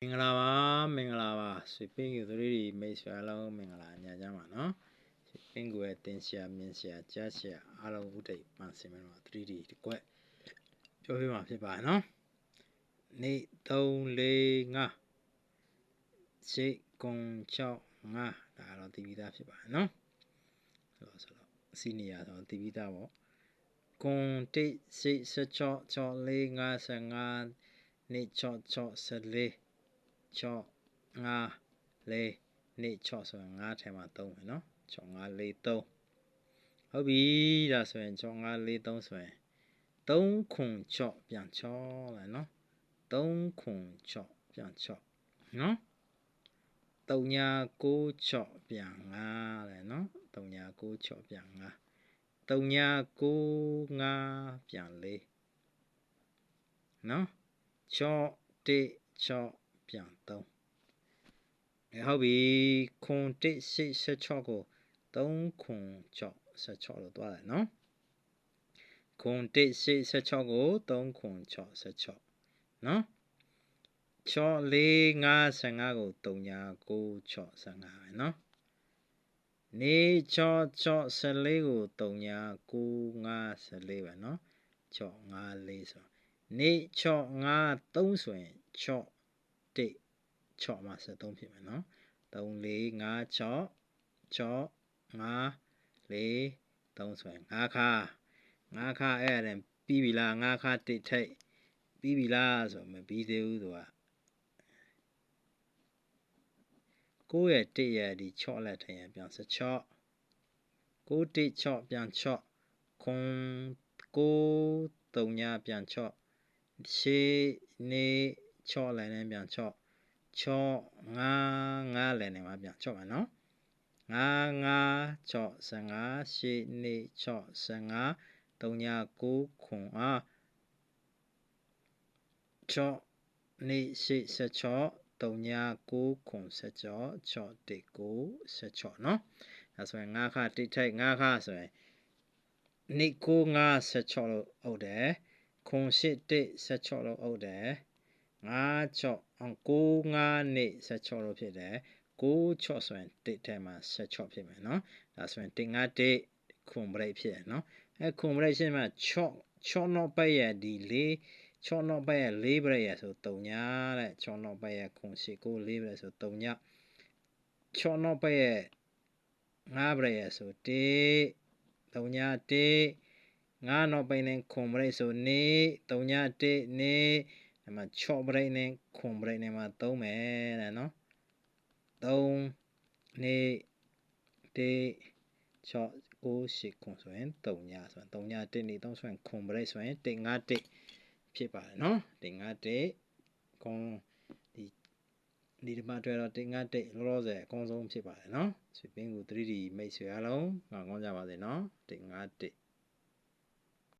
မင်္ဂလာပါဆွေပင်းကို3D မိတ်ဆွေအားလုံးမင်္ဂလာညချမ်းပါနော်ဆွေပင်းကိုရဲ့တင်ရှာမြင်ရှာကြားရှာအားလုံးဥဒိတ်ပန်းစင်မတော့ 3D တကွက်ပြောပြမှာဖြစ်ပါနော်နေ့3 4 5စိတ်ကုံ6 5ဒါတော့တည်ပြီးသားဖြစ်ပါနော်ဆိုတော့စီနီယာဆိုတည်ပြီးသားပေါ့ကွန်တိစိတ်16 6 4 55နေ့6 6 14 6 5 4နေ့6ဆိုရင်5ထဲမှာ3ပဲเนาะ6 5 4 3ဟုတ်ပြီဒါဆိုရင်6 5 4 3ဆိုရင်3ခွန်6ပြန်6လဲเนาะ3ခွန်6ပြန်6เนาะ3ညာ9 6ပြန်5လဲเนาะ3ညာ9 6ပြန်5 3ညာ9 5ပြန်4เนาะ6 1 6ပြန်3ဟုတ်ပြီခွန်1 6 16ကို3ခွန်6 16လို့တွားတယ်နော်ခွန်1 6 16ကို3ခွန်6 16နော်6 4 5 15ကို3ညာ9 6 15ပဲနော်နေ6 6 14ကို3ညာ9 5 14ပဲနော်6 5 4ဆိုနေ6 5 3ဆိုရင်6 1 6မှာ73ဖြစ်မယ်နော်3 4 5 6 6 5 4 3ဆိုရင်5ခါ5ခါအဲ့ဒါပြီးပြီလား5ခါ1ထိတ်ပြီးပြီလားဆိုမပြီးသေးဘူးသူက9ရဲ့1ရဲ့ဒီ6လက်ထင်ရပြန်16 9 1 6ပြန်6ခွန်9 3ညာပြန်6ရှေးနေ6လည်းနဲ့ပြန်6 6 5 5လည်းနဲ့မှာပြန်6ပါနော်5 5 6 15ရှေးနေ6 15 3ညာ9ခွန်6နေရှေး16 3ညာ9ခွန်16 6 1 9 16နော်ဒါဆိုရင်5ခါ1ထိုက်5ခါဆိုရင်နေ9 5 16လို့အုပ်တယ်ခွန်8 1 16လို့အုပ်တယ်5 6 9 5နေ16လို့ဖြစ်တယ်9 6ဆိုရင်1ထဲမှာ16ဖြစ်မယ်နော်ဒါဆိုရင်1 5 1ခွန်ဘရိတ်ဖြစ်ရနော်အဲခွန်ဘရိတ်ရှင်းမှာ6နောက်ပတ်ရဒီ4 6နောက်ပတ်ရ4ဘရိတ်ရဆို3ညာတဲ့6နောက်ပတ်ရခွန်8 9 4ဘရိတ်ဆို3ညာ6နောက်ပတ်ရ5ဘရိတ်ရဆို1 3ညာ1 5နောက်ပတ်နဲ့ခွန်ဘရိတ်ဆိုနေ3ညာ1နေဒီမှာ6ဘရိတ်နဲ့ခွန်ဘရိတ်နဲ့မှာ3မယ်တဲ့နော်3နေ1 6 9 10ခွန်ဆိုရင်3ညာဆိုရင်3ညာ1နေ3ဆိုရင်ခွန်ဘရိတ်ဆိုရင်1 5 1ဖြစ်ပါတယ်နော်1 5 1ခွန်ဒီမှာတွေ့တော့1 5 1လောလောဆယ်အကောင်းဆုံးဖြစ်ပါတယ်နော်ဆွေပင်းကို 3D မိတ်ဆွေအားလုံးငါကောင်းကြပါစေနော်1 5 1